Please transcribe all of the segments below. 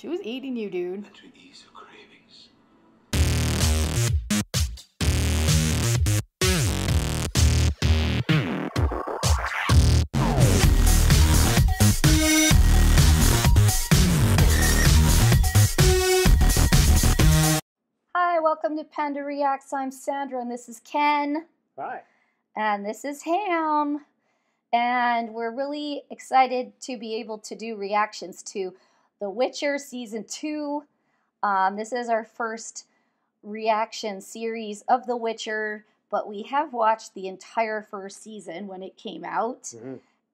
She was eating you, dude. And to ease her cravings. Hi, welcome to Panda Reacts. I'm Sandra, and this is Ken. Hi. And this is Ham. And we're really excited to be able to do reactions to The Witcher Season 2. This is our first reaction series of The Witcher, but we have watched the entire first season when it came out,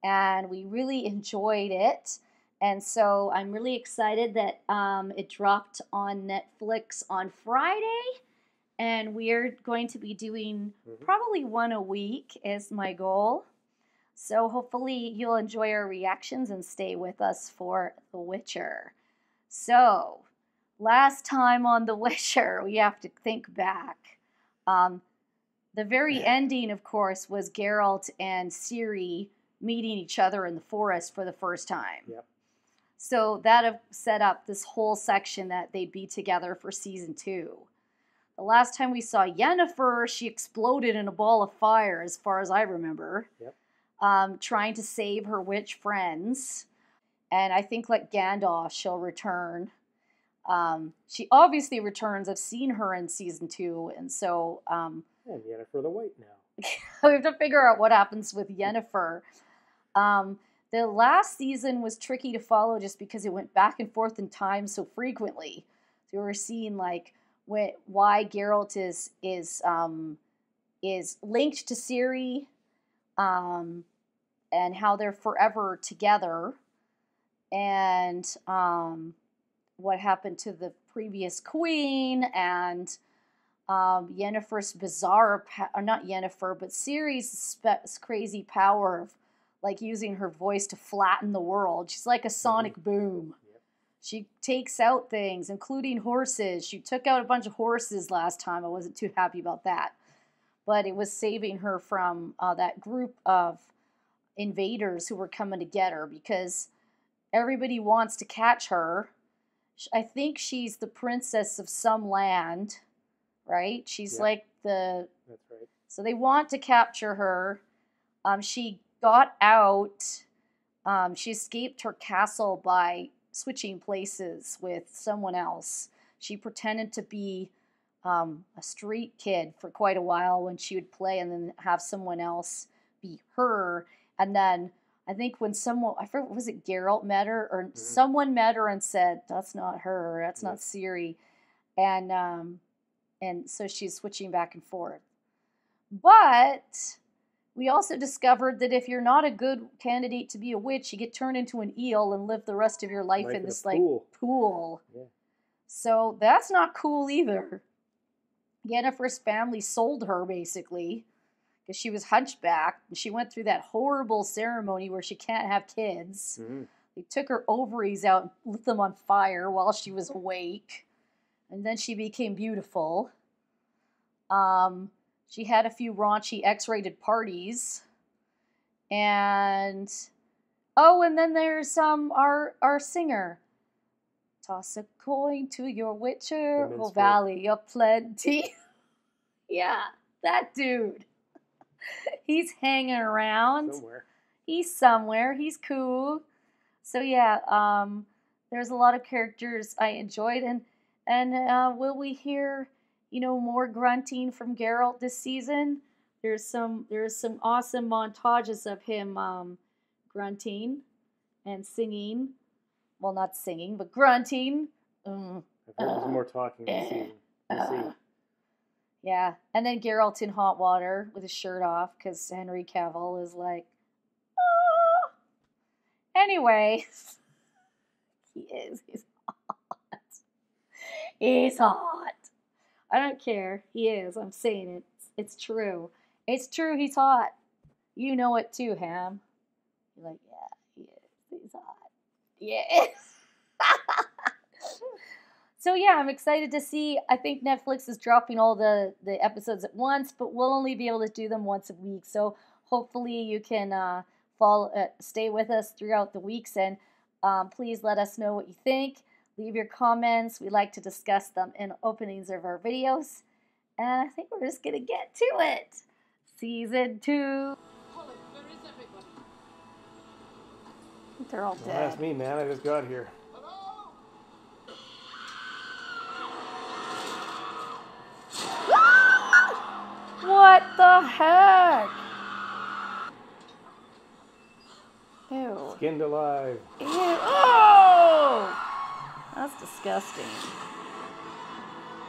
and we really enjoyed it. And so I'm really excited that it dropped on Netflix on Friday, and we're going to be doing probably one a week is my goal. So hopefully you'll enjoy our reactions and stay with us for The Witcher. So, last time on The Witcher, we have to think back. The very ending, of course, was Geralt and Ciri meeting each other in the forest for the first time. Yep. So that set up this whole section that they'd be together for Season 2. The last time we saw Yennefer, she exploded in a ball of fire, as far as I remember. Yep. Trying to save her witch friends. And I think, like Gandalf, she'll return. She obviously returns. I've seen her in Season 2, and so... and Yennefer the White now. we have to figure out what happens with Yennefer. The last season was tricky to follow just because it went back and forth in time so frequently. So we were seeing, like, why Geralt is linked to Ciri, and how they're forever together, and what happened to the previous queen, and Yennefer's bizarre, not Yennefer, but Ciri's crazy power of like using her voice to flatten the world. She's like a sonic boom. Yep. She takes out things, including horses. She took out a bunch of horses last time. I wasn't too happy about that. But it was saving her from that group of invaders who were coming to get her, because everybody wants to catch her. I think she's the princess of some land, right? She's like the... That's right. So they want to capture her. She got out. She escaped her castle by switching places with someone else. She pretended to be a street kid for quite a while when she would play, and then have someone else be her. And then I think when someone, I forget, was it Geralt met her, or someone met her and said, "That's not her. That's not Ciri," and so she's switching back and forth. But we also discovered that if you're not a good candidate to be a witch, you get turned into an eel and live the rest of your life in this pool. Yeah. So that's not cool either. Yennefer's family sold her, basically, because she was hunchback. And she went through that horrible ceremony where she can't have kids. They took her ovaries out and lit them on fire while she was awake. And then she became beautiful. She had a few raunchy X-rated parties. And... oh, and then there's our singer. Toss a coin to your witcher, oh valley of plenty. Yeah, that dude. He's hanging around. Somewhere. He's somewhere. He's cool. So yeah, there's a lot of characters I enjoyed, and will we hear, more grunting from Geralt this season? There's some awesome montages of him grunting and singing. Well, not singing, but grunting. I think there's more talking this season. We'll see. Yeah, and then Geralt in hot water with his shirt off, because Henry Cavill is like, ah. Anyway, he's hot. He's hot. I don't care. He is. I'm saying it. It's true. It's true. He's hot. You know it too, Ham. You're like, yeah, he is. He's hot. Yeah. So yeah, I'm excited to see. I think Netflix is dropping all the episodes at once, but we'll only be able to do them once a week. So hopefully you can stay with us throughout the weeks, and please let us know what you think. Leave your comments. We like to discuss them in openings of our videos. And I think we're just going to get to it. Season 2. Holland, where is everybody? I think they're all Don't dead. ask me, man. I just got here. Hello? What the heck? Ew. Skinned alive. Ew. Oh! That's disgusting.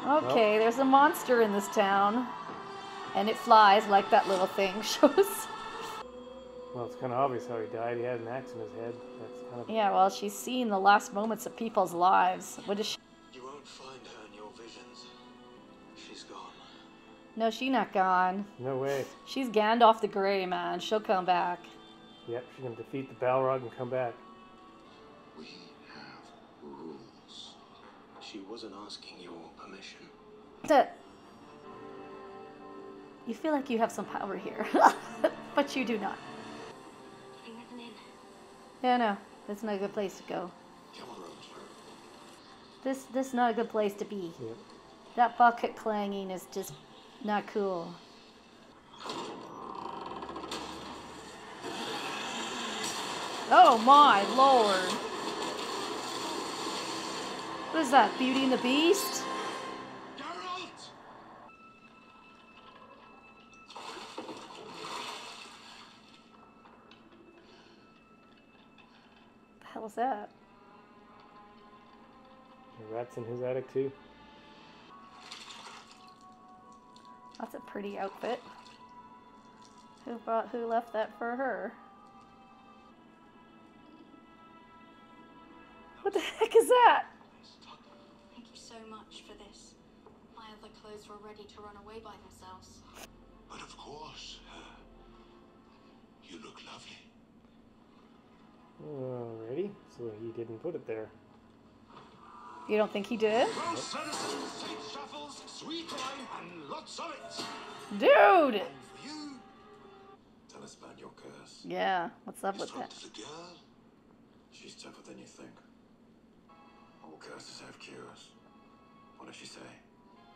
Okay, there's a monster in this town. And it flies like that little thing shows. Well, it's kind of obvious how he died. He had an axe in his head. That's kind of... Yeah, well, she's seen the last moments of people's lives. What is she? You won't find her in your visions. She's gone. No, she's not gone. No way. She's Gandalf the Grey, man. She'll come back. Yep, she's going to defeat the Balrog and come back. We have rules. She wasn't asking your permission. You feel like you have some power here, but you do not. Bring her in. Yeah, no, that's not a good place to go. Come on, Roach. This is not a good place to be. Yep. That bucket clanging is just not cool. Oh my lord! What is that, Beauty and the Beast? Geralt! The hell is that? The rat's in his attic too. That's a pretty outfit. Who left that for her? What the heck is that? Thank you so much for this. My other clothes were ready to run away by themselves. But of course, you look lovely. Alrighty, so he didn't put it there. You don't think he did? Well, citizens, take shuffles, sweet wine, and lots of it. Dude! And for you, tell us about your curse. Yeah, what's up You with spoke that? to the girl. She's tougher than you think. All curses have cures. What does she say?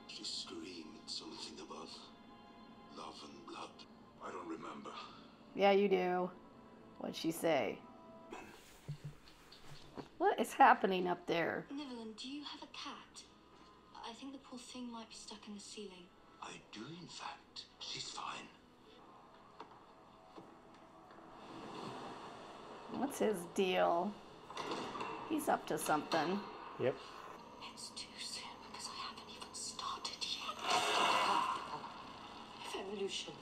She screamed something about love and blood. I don't remember. Yeah, you do. What'd she say? What is happening up there? Nivelin, do you have a cat? I think the poor thing might be stuck in the ceiling. I do, in fact. She's fine. What's his deal? He's up to something. Yep. It's too soon because I haven't even started yet. If evolution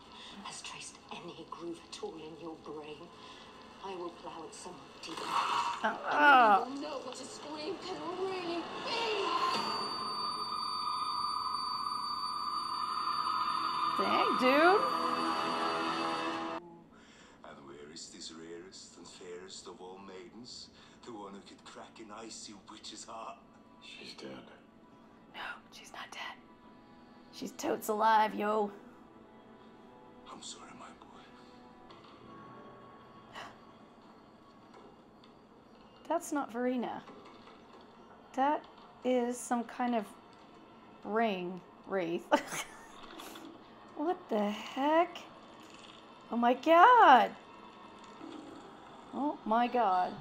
has traced any groove at all in your brain, I will plow it somewhere deep. Oh. You'll know what a scream can really be. Dang, dude. And where is this rarest and fairest of all maidens? The one who could crack an icy witch's heart? She's dead. No, she's not dead. She's totes alive, yo. I'm sorry, my boy. That's not Verena. That is some kind of ring wraith. What the heck? Oh my god. Oh my god.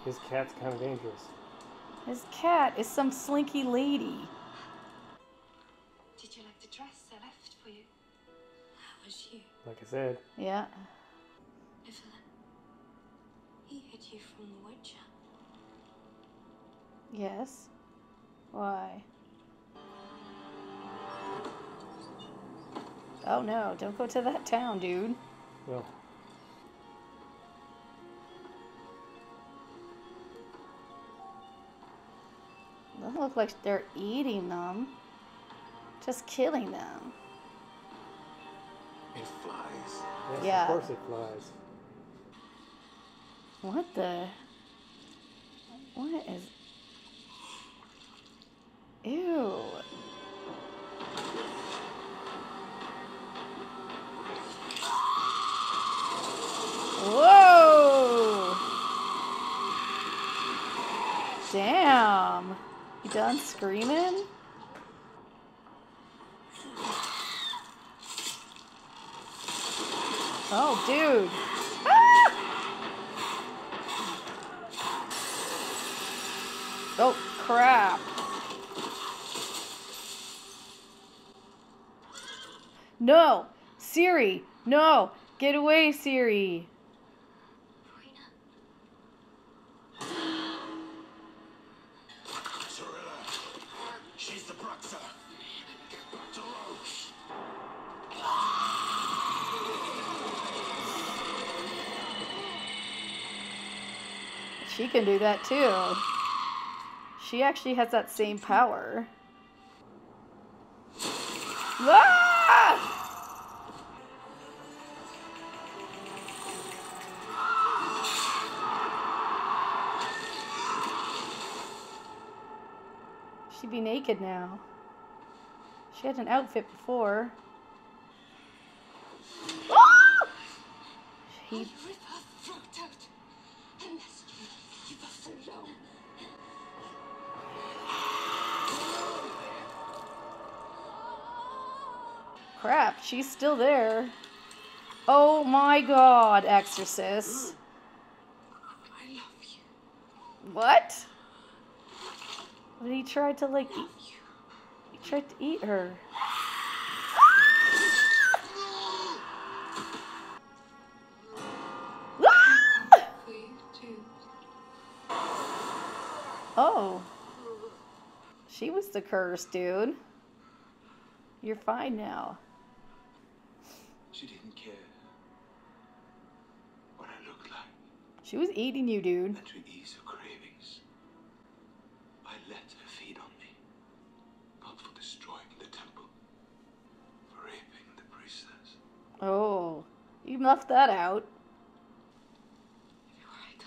His cat's kind of dangerous. His cat is some slinky lady. Did you like the dress I left for you? How was you? Like I said. Yeah. Nivelin, he hid you from the Witcher. Yes. Why? Oh no, don't go to that town, dude. Well, Doesn't look like they're eating them. Just killing them. It flies. yes, Yeah. of course it flies. What the? What is? Ew. Whoa! Damn. You done screaming? Oh, dude. Ah! Oh, crap. No! Ciri! No! Get away, Ciri! Cirilla, she's the Bruxa. To Roche. She can do that too. She actually has that same power. Ah! She'd be naked now. She had an outfit before. Ah! He... Rip her throat out, unless you leave us alone. Crap, she's still there. Oh my god, Exorcist. I love you. What? But he tried to like eat. He tried to eat her. For you too. Oh. She was the curse, dude. You're fine now. She didn't care what I looked like. She was eating you, dude. And to ease her cravings, I let her feed on me. Not for destroying the temple, for raping the priestess. Oh. You left that out. Everywhere I go,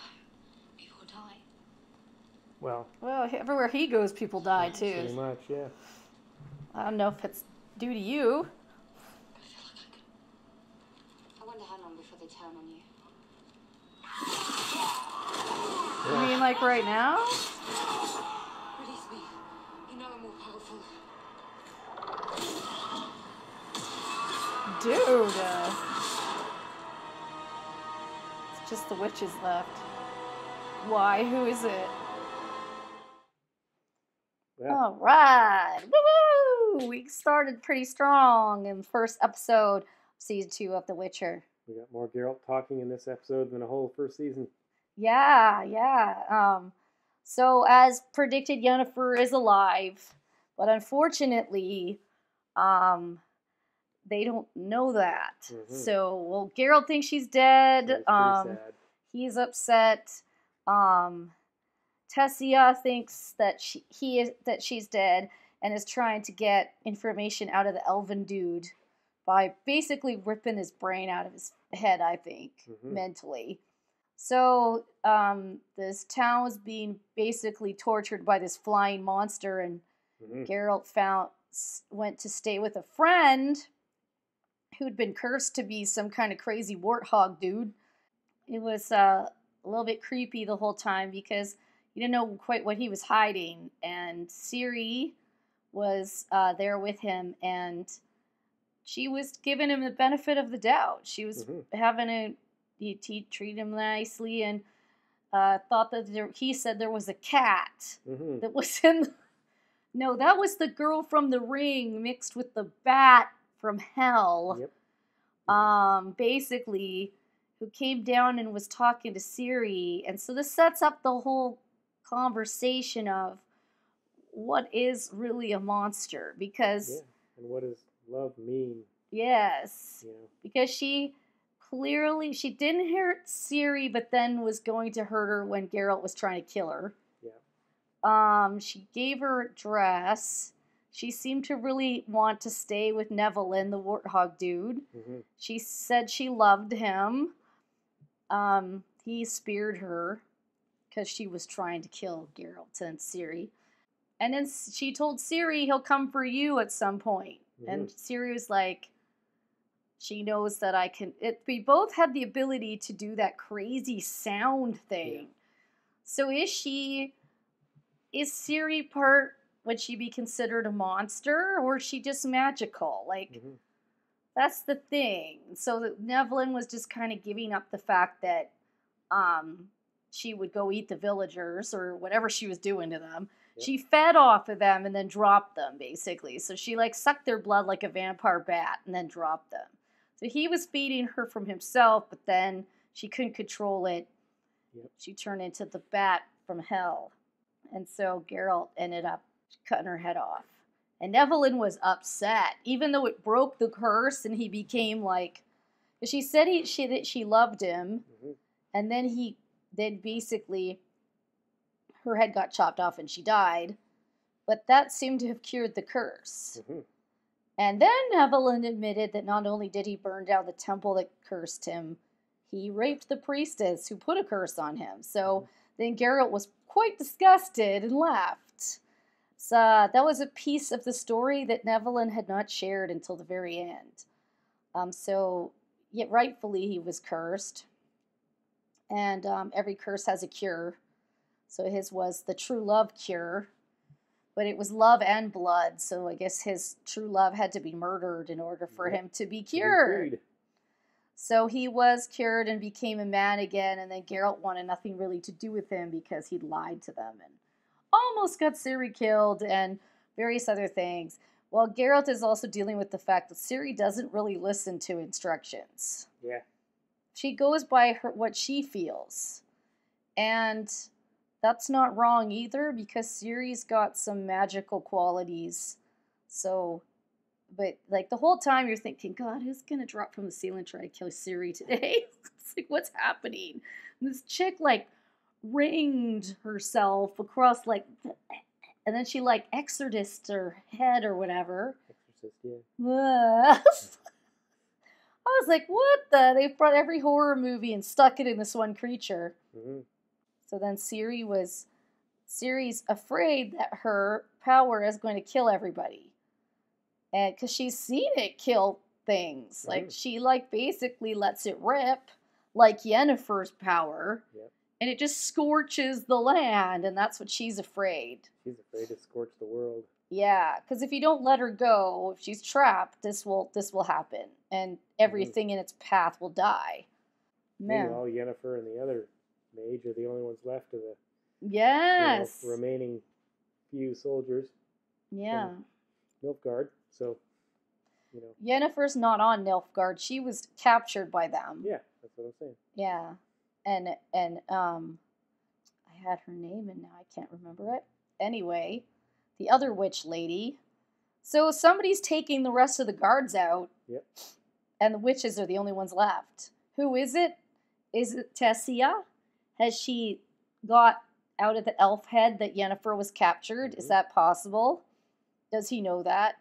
people die. Well, Everywhere he goes, people die pretty too. much, yeah. I don't know if it's due to you. I feel like I could. I wonder how long before they turn on you. You mean like right now? Release me. You know I'm more powerful. Dude. It's just the witches left. Why? Who is it? Yeah. All right. Woo! We started pretty strong in the first episode of season 2 of The Witcher. We got more Geralt talking in this episode than the whole first season. Yeah. So as predicted, Yennefer is alive, but unfortunately, they don't know that. Mhm. So, well, Geralt thinks she's dead. So it's pretty sad. He's upset. Tessia thinks that she's dead and is trying to get information out of the elven dude by basically ripping his brain out of his head, I think, mentally. So this town was being basically tortured by this flying monster, and Geralt went to stay with a friend who'd been cursed to be some kind of crazy warthog dude. It was a little bit creepy the whole time because you didn't know quite what he was hiding, and Ciri was there with him, and she was giving him the benefit of the doubt. She was he treated him nicely, and thought that he said there was a cat that was in. No, that was the girl from The Ring mixed with the bat from hell. Yep. Basically, who came down and was talking to Ciri, and so this sets up the whole conversation of what is really a monster, because and what does love mean? Yes, You know? because she didn't hurt Ciri, but then was going to hurt her when Geralt was trying to kill her. She gave her a dress. She seemed to really want to stay with Neville, the warthog dude. She said she loved him. He speared her because she was trying to kill Geralt and Ciri. And then she told Ciri he'll come for you at some point. And Ciri was like, she knows that I can. We both had the ability to do that crazy sound thing. So is she is Ciri part, would she be considered a monster, or is she just magical? Like, that's the thing. So Nevlin was just kind of giving up the fact that she would go eat the villagers or whatever she was doing to them. Yep. She fed off of them and then dropped them, basically. So she like sucked their blood like a vampire bat and then dropped them. So he was feeding her from himself, but then she couldn't control it. Yep. She turned into the bat from hell. And so Geralt ended up cutting her head off. And Evelyn was upset, even though it broke the curse and he became like... She said she loved him, and then basically her head got chopped off and she died. But that seemed to have cured the curse. And then Evelyn admitted that not only did he burn down the temple that cursed him, he raped the priestess who put a curse on him. So then Geralt was quite disgusted and left. So that was a piece of the story that Evelyn had not shared until the very end. So yet rightfully he was cursed. And every curse has a cure. So his was the true love cure. But it was love and blood, so I guess his true love had to be murdered in order for him to be cured. So he was cured and became a man again, and then Geralt wanted nothing really to do with him because he'd lied to them and almost got Ciri killed and various other things. Well, Geralt is also dealing with the fact that Ciri doesn't really listen to instructions. Yeah. She goes by what she feels. And... that's not wrong either, because Ciri's got some magical qualities. So, but like the whole time you're thinking, God, who's going to drop from the ceiling and try to kill Ciri today? It's like, what's happening? And this chick like ringed herself across like, and then she like exorcised her head or whatever. Exorcist, yeah. I was like, what the? They've brought every horror movie and stuck it in this one creature. So then Ciri's afraid that her power is going to kill everybody. And because she's seen it kill things. Like, she, like, basically lets it rip, like Yennefer's power. Yep. And it just scorches the land, and that's what she's afraid. She's afraid to scorch the world. Yeah, because if you don't let her go, if she's trapped, this will happen. And everything in its path will die. Meanwhile, Yennefer and the other... mage are the only ones left of the remaining few soldiers. Yeah. Nilfgard, so, Yennefer's not on Nilfgard. She was captured by them. Yeah, that's what I'm saying. Yeah. And I had her name and now I can't remember it. Anyway, the other witch lady. So somebody's taking the rest of the guards out. Yep. And the witches are the only ones left. Who is it? Is it Tessia? Has she got out of the elf head that Yennefer was captured? Is that possible? Does he know that?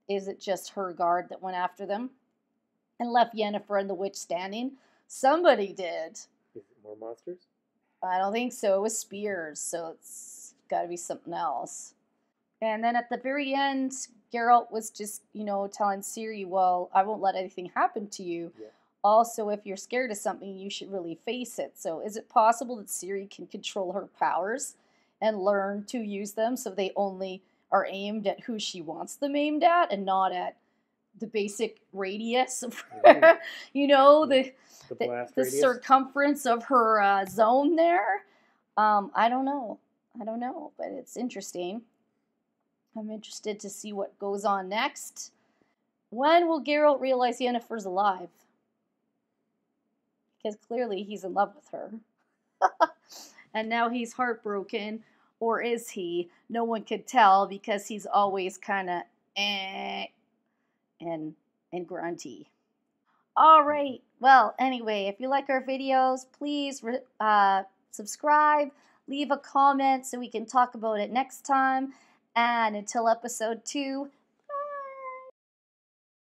Is it just her guard that went after them and left Yennefer and the witch standing? Somebody did. Is it more monsters? I don't think so. It was spears, so it's got to be something else. And then at the very end, Geralt was just, telling Ciri, well, I won't let anything happen to you. Yeah. Also, if you're scared of something, you should really face it. So is it possible that Ciri can control her powers and learn to use them so they only are aimed at who she wants them aimed at and not at the basic radius of her, the circumference of her zone there? I don't know, but it's interesting. I'm interested to see what goes on next. When will Geralt realize Yennefer's alive? Because clearly he's in love with her. And now he's heartbroken. Or is he? No one could tell because he's always kind of and grunty. Alright. Well, anyway, if you like our videos, please subscribe. Leave a comment so we can talk about it next time. And until episode 2,